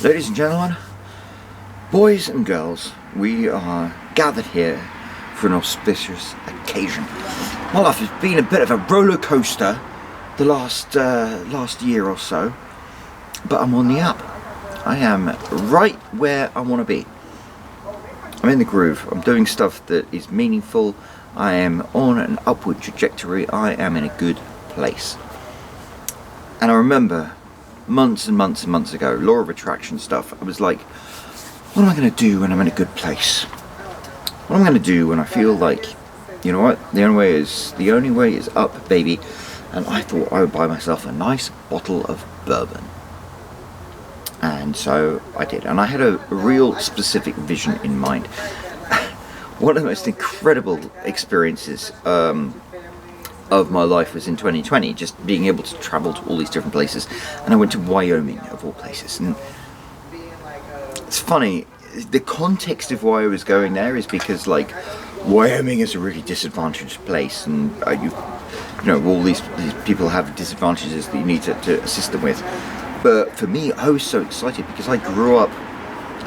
Ladies and gentlemen, boys and girls, we are gathered here for an auspicious occasion. My life has been a bit of a roller coaster the last year or so, but I'm on the up. I am right where I want to be. I'm in the groove. I'm doing stuff that is meaningful. I am on an upward trajectory. I am in a good place. And I remember months and months and months ago, law of attraction stuff, I was like, what am I going to do when I'm in a good place? What am I going to do when I feel like, you know what, the only way is up, baby. And I thought I would buy myself a nice bottle of bourbon. And so I did. And I had a real specific vision in mind. One of the most incredible experiences of my life was in 2020, just being able to travel to all these different places. And I went to Wyoming, of all places. And it's funny, the context of why I was going there is because, like, Wyoming is a really disadvantaged place, and you know, all these people have disadvantages that you need to assist them with. But for me, I was so excited because I grew up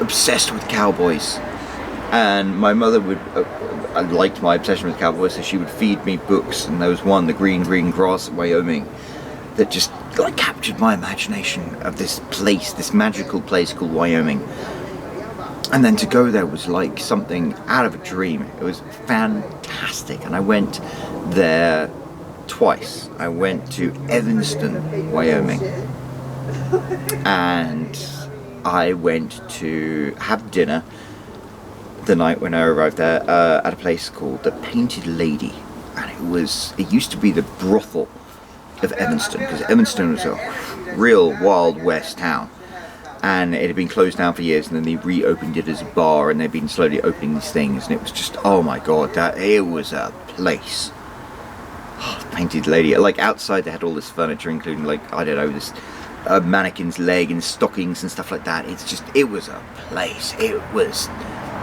obsessed with cowboys, and my mother I liked my obsession with cowboys, so she would feed me books, and there was one, The Green Grass of Wyoming, that just like captured my imagination of this place, this magical place called Wyoming. And then to go there was like something out of a dream. It was fantastic. And I went there twice. I went to Evanston, Wyoming, and I went to have dinner the night when I arrived there at a place called the Painted Lady. And it used to be the brothel of Evanston, because Evanston was a real Wild West town. And it had been closed down for years, and then they reopened it as a bar, and they've been slowly opening these things, and it was just, oh my god, it was a place. Oh, Painted Lady. Like, outside they had all this furniture, including, like, I don't know, this mannequin's leg and stockings and stuff like that. It was a place. It was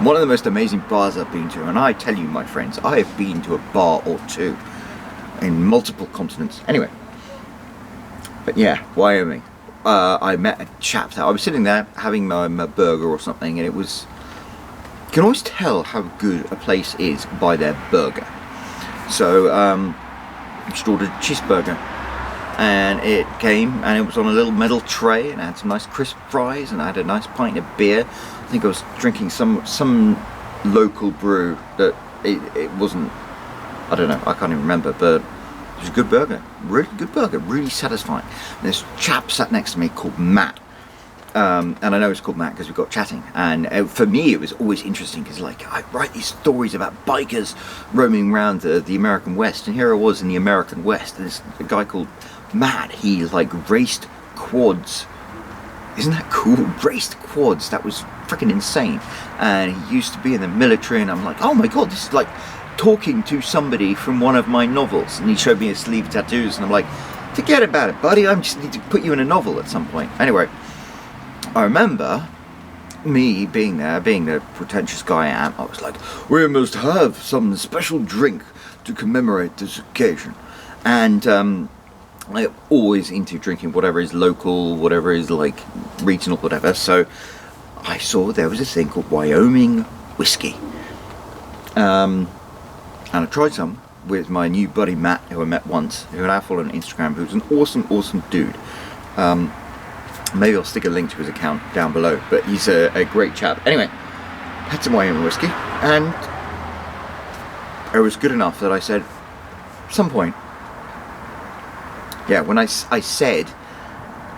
one of the most amazing bars I've been to, and I tell you, my friends, I have been to a bar or two in multiple continents. Anyway, but yeah, Wyoming. I met a chap there. I was sitting there having my burger or something, and you can always tell how good a place is by their burger. So I just ordered a cheeseburger, and it came, and it was on a little metal tray, and I had some nice crisp fries, and I had a nice pint of beer. I think I was drinking some local brew that it wasn't, I don't know, I can't even remember, but it was a good burger, really good burger, really satisfying. And this chap sat next to me called Matt, and I know it's called Matt because we got chatting. And for me, it was always interesting because, like, I write these stories about bikers roaming around the American West, and here I was in the American West, and this guy called Matt, he like raced quads. Isn't that cool? Raced quads. That was freaking insane. And he used to be in the military, and I'm like, oh my god, this is like talking to somebody from one of my novels. And he showed me his sleeve tattoos, and I'm like, forget about it, buddy, I just need to put you in a novel at some point. Anyway, I remember me being there, being the pretentious guy I am. I was like, we must have some special drink to commemorate this occasion. And I'm always into drinking whatever is local, whatever is like regional, whatever. So I saw there was a thing called Wyoming Whiskey. And I tried some with my new buddy Matt, who I met once, who I follow on Instagram, who's an awesome dude. Maybe I'll stick a link to his account down below, but he's a great chap. Anyway, had some Wyoming whiskey, and it was good enough that I said, at some point, yeah, when I said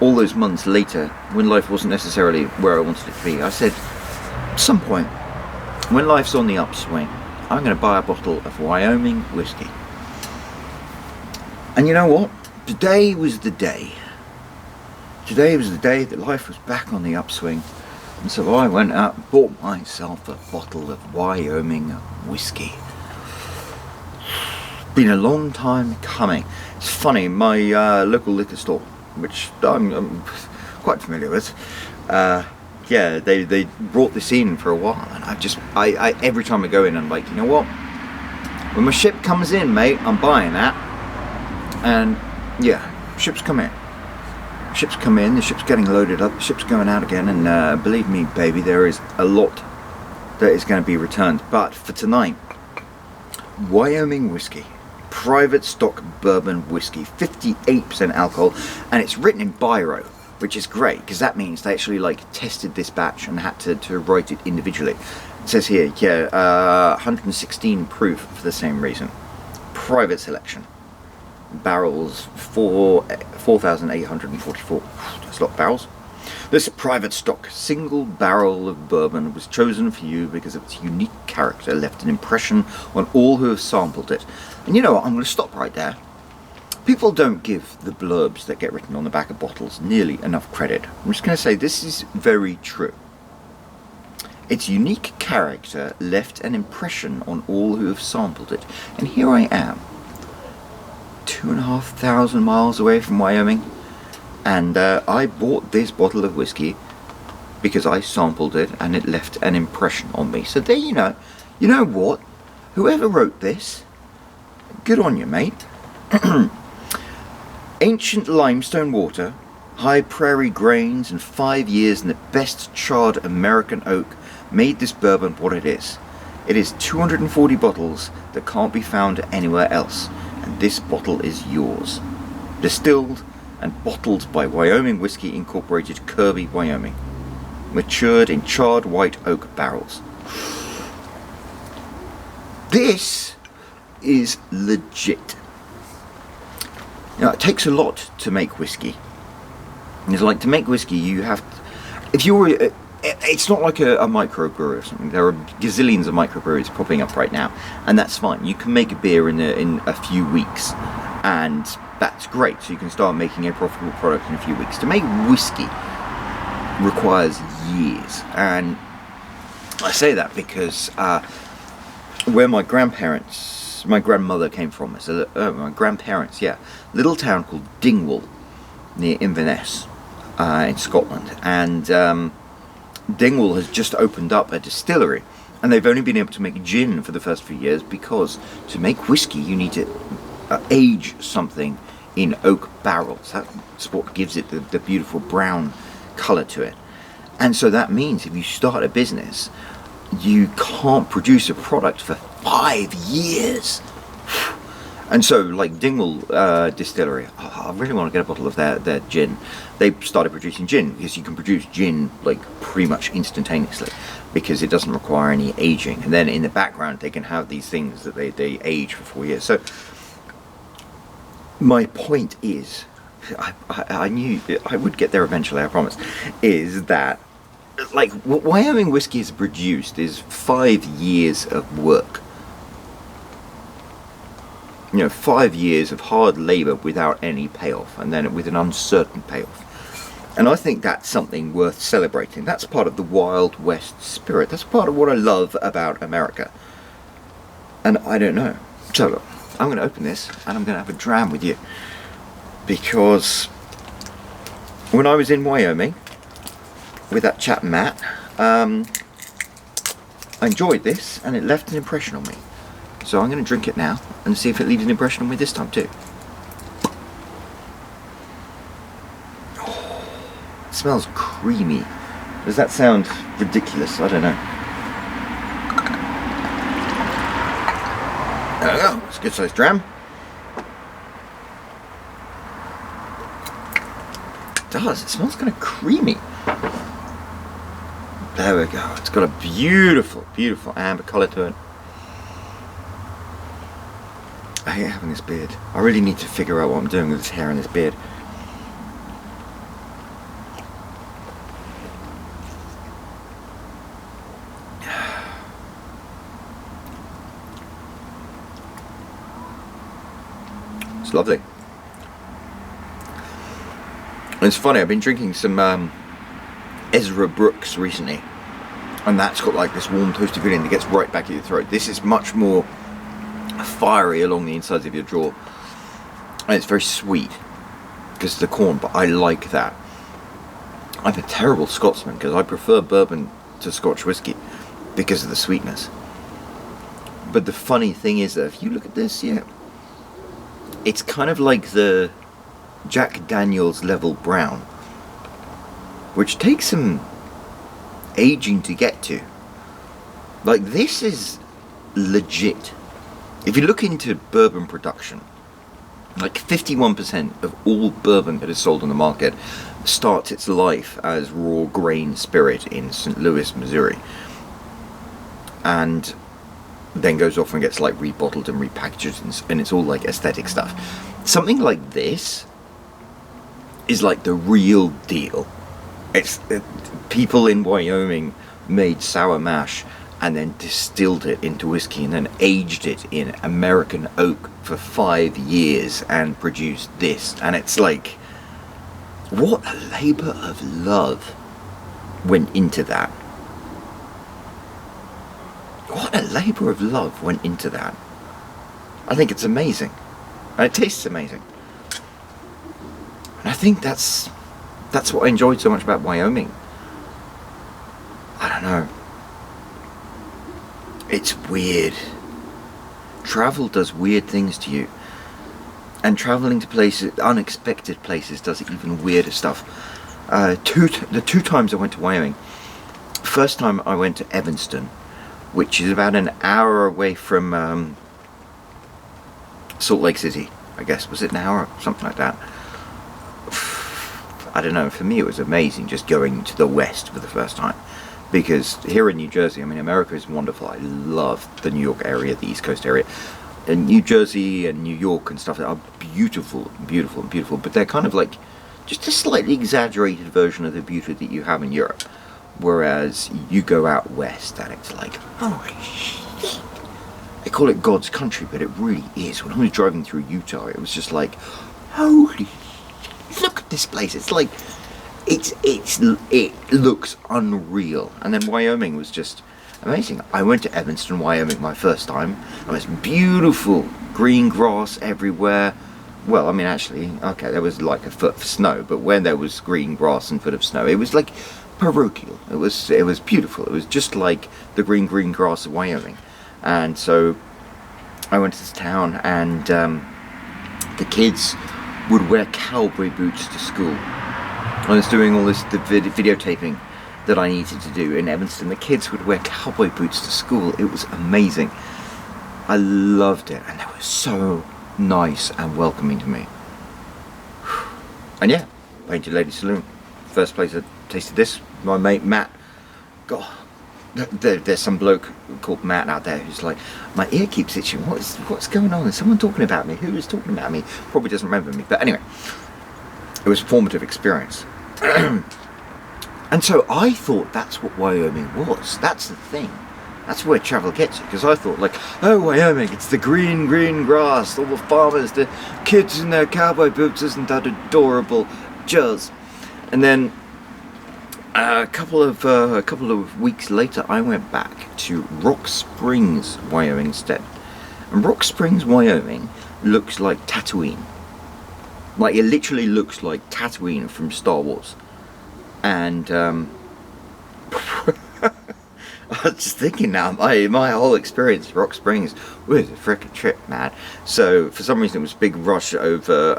all those months later, when life wasn't necessarily where I wanted it to be, I said, at some point, when life's on the upswing, I'm going to buy a bottle of Wyoming whiskey. And you know what? Today was the day. Today was the day that life was back on the upswing. And so I went out and bought myself a bottle of Wyoming whiskey. Been a long time coming. It's funny, my local liquor store, which I'm quite familiar with, yeah, they brought this in for a while, and I every time I go in, I'm like, you know what? When my ship comes in, mate, I'm buying that. And yeah, ships come in. Ships come in, the ship's getting loaded up, the ship's going out again, and believe me, baby, there is a lot that is going to be returned. But for tonight, Wyoming Whiskey, private stock bourbon whiskey, 58% alcohol, and it's written in biro, which is great because that means they actually tested this batch and had to write it individually. It says here, 116 proof for the same reason. Private selection. Barrels 4,844. That's a lot of barrels. This private stock single barrel of bourbon was chosen for you because of its unique character, left an impression on all who have sampled it. And you know what, I'm going to stop right there. People don't give the blurbs that get written on the back of bottles nearly enough credit. I'm just going to say this is very true. Its unique character left an impression on all who have sampled it. And here I am, 2,500 miles away from Wyoming, and I bought this bottle of whiskey because I sampled it and it left an impression on me. So there you know what? Whoever wrote this, good on you, mate. Ancient limestone water, high prairie grains, and 5 years in the best charred American oak made this bourbon what it is. It is 240 bottles that can't be found anywhere else, and this bottle is yours. Distilled and bottled by Wyoming Whiskey Incorporated, Kirby, Wyoming. Matured in charred white oak barrels. This is legit. Now, it takes a lot to make whiskey. It's like, to make whiskey, you have to, if you were, it's not like a microbrewery or something. There are gazillions of microbreweries popping up right now, and that's fine. You can make a beer in a few weeks, and that's great. So you can start making a profitable product in a few weeks. To make whiskey requires years, and I say that because where my grandmother came from, my grandparents, little town called Dingwall near Inverness in Scotland, and Dingwall has just opened up a distillery, and they've only been able to make gin for the first few years because to make whiskey you need to age something in oak barrels. That's what gives it the beautiful brown colour to it. And so that means if you start a business, you can't produce a product for 5 years. And so, like Dingwall Distillery, I really want to get a bottle of their gin. They started producing gin because you can produce gin like pretty much instantaneously because it doesn't require any aging. And then in the background, they can have these things that they age for 4 years. So my point is, I knew I would get there eventually, I promise, is that like what Wyoming Whiskey has produced is 5 years of work. 5 years of hard labour without any payoff, and then with an uncertain payoff. And I think that's something worth celebrating. That's part of the Wild West spirit. That's part of what I love about America. And I don't know. So look, I'm going to open this and I'm going to have a dram with you. Because when I was in Wyoming with that chap Matt, I enjoyed this and it left an impression on me. So I'm going to drink it now and see if it leaves an impression on me this time too. Oh, it smells creamy. Does that sound ridiculous? I don't know. There we go. It's a good sized dram. It does. It smells kind of creamy. There we go. It's got a beautiful, beautiful amber colour to it. I hate having this beard. I really need to figure out what I'm doing with this hair and this beard. It's lovely. And it's funny, I've been drinking some Ezra Brooks recently, and that's got like this warm toasty feeling that gets right back in your throat. This is much more fiery along the insides of your jaw, and it's very sweet because of the corn, but I like that. I'm a terrible Scotsman because I prefer bourbon to Scotch whiskey because of the sweetness. But the funny thing is that if you look at this, it's kind of like the Jack Daniels level brown, which takes some aging to get to. Like, this is legit. If you look into bourbon production, like 51% of all bourbon that is sold on the market starts its life as raw grain spirit in St. Louis, Missouri, and then goes off and gets like rebottled and repackaged, and it's all like aesthetic stuff. Something like this is like the real deal. People in Wyoming made sour mash and then distilled it into whiskey and then aged it in American oak for 5 years and produced this. And it's like, what a labour of love went into that. What a labour of love went into that. I think it's amazing. And it tastes amazing. And I think that's what I enjoyed so much about Wyoming. I don't know. It's weird. Travel does weird things to you. And travelling to places, unexpected places, does even weirder stuff. The two times I went to Wyoming. First time I went to Evanston, which is about an hour away from Salt Lake City, I guess. Was it an hour? Something like that. I don't know. For me, it was amazing just going to the west for the first time. Because here in New Jersey, I mean, America is wonderful. I love the New York area, the East Coast area. And New Jersey and New York and stuff are beautiful, beautiful, beautiful. But they're kind of like just a slightly exaggerated version of the beauty that you have in Europe. Whereas you go out west and it's like, holy shit. They call it God's country, but it really is. When I was driving through Utah, it was just like, holy shit, look at this place. It's like, it looks unreal. And then Wyoming was just amazing. I went to Evanston, Wyoming my first time, and it's beautiful, green grass everywhere. Well, I mean, actually, okay, there was like a foot of snow, but when there was green grass and foot of snow, it was like parochial. It was beautiful. It was just like the green grass of Wyoming. And so I went to this town, and the kids would wear cowboy boots to school. I was doing all this videotaping that I needed to do in Evanston. The kids would wear cowboy boots to school. It was amazing. I loved it, and they were so nice and welcoming to me. And yeah, Painted Lady Saloon. First place I tasted this. My mate Matt. God, there's some bloke called Matt out there who's like, my ear keeps itching. What's going on? Is someone talking about me? Who is talking about me? Probably doesn't remember me. But anyway, it was a formative experience. And so I thought that's what Wyoming was. That's the thing. That's where travel gets you. Because I thought, like, oh, Wyoming, it's the green grass, all the farmers, the kids in their cowboy boots, isn't that adorable? Just. And then a couple of weeks later, I went back to Rock Springs, Wyoming instead. And Rock Springs, Wyoming looks like Tatooine. Like, it literally looks like Tatooine from Star Wars. And I was just thinking now, my whole experience at Rock Springs was a frickin' trip, man. So for some reason it was a big rush over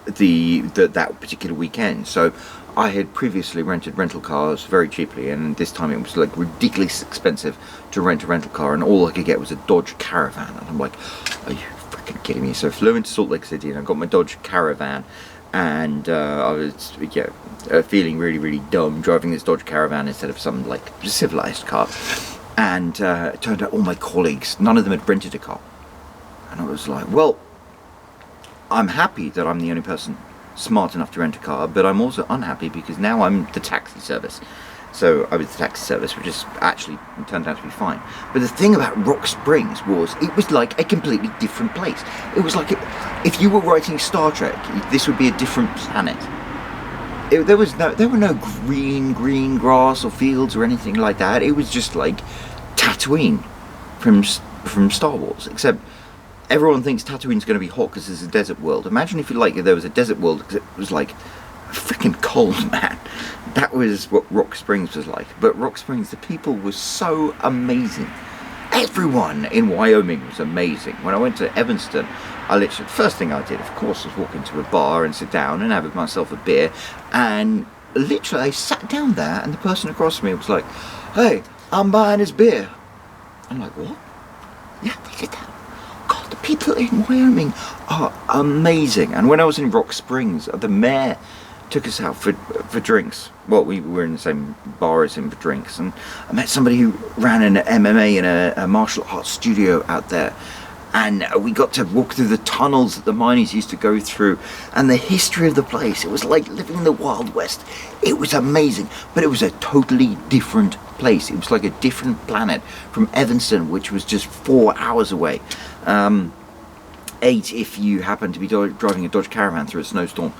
that particular weekend. So I had previously rented rental cars very cheaply, and this time it was like ridiculously expensive to rent a rental car, and all I could get was a Dodge Caravan. And I'm like, are you freaking kidding me? So I flew into Salt Lake City and I got my Dodge Caravan. And I was feeling really, really dumb driving this Dodge Caravan instead of some like civilized car. And it turned out all my colleagues, none of them had rented a car. And I was like, well, I'm happy that I'm the only person smart enough to rent a car, but I'm also unhappy because now I'm the taxi service. So I was the taxi service, which is actually turned out to be fine. But the thing about Rock Springs was, it was like a completely different place. It was like if you were writing Star Trek, this would be a different planet. There were no green grass or fields or anything like that. It was just like Tatooine from Star Wars, except everyone thinks Tatooine's going to be hot because it's a desert world. Imagine if there was a desert world because it was like freaking cold, man. That was what Rock Springs was like. But Rock Springs, the people were so amazing. everyone in Wyoming was amazing. When I went to Evanston, I literally, first thing I did, of course, was walk into a bar and sit down and have myself a beer. And literally, I sat down there, and the person across from me was like, "Hey, I'm buying his beer." I'm like, "What?" Yeah, they did that. God, the people in Wyoming are amazing. And when I was in Rock Springs, the mayor took us out for drinks. Well, we were in the same bar as him for drinks, and I met somebody who ran an MMA and a martial arts studio out there, and we got to walk through the tunnels that the miners used to go through, and the history of the place. It was like living in the Wild West. It was amazing, but it was a totally different place. It was like a different planet from Evanston, which was just 4 hours away. 8 if you happen to be driving a Dodge Caravan through a snowstorm.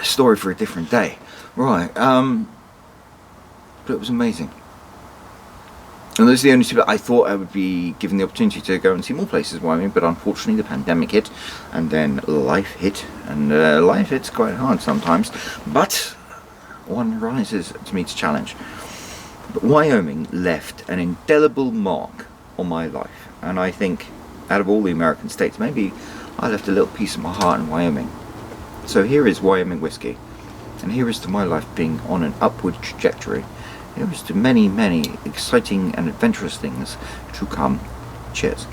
Story for a different day. Right, but it was amazing. And those are the only two that I thought I would be given the opportunity to go and see more places in Wyoming, but unfortunately the pandemic hit, and then life hit, and life hits quite hard sometimes, but one rises to meet a challenge. But Wyoming left an indelible mark on my life, and I think out of all the American states, maybe I left a little piece of my heart in Wyoming. So here is Wyoming Whiskey, and here is to my life being on an upward trajectory. Here is to many, many exciting and adventurous things to come. Cheers.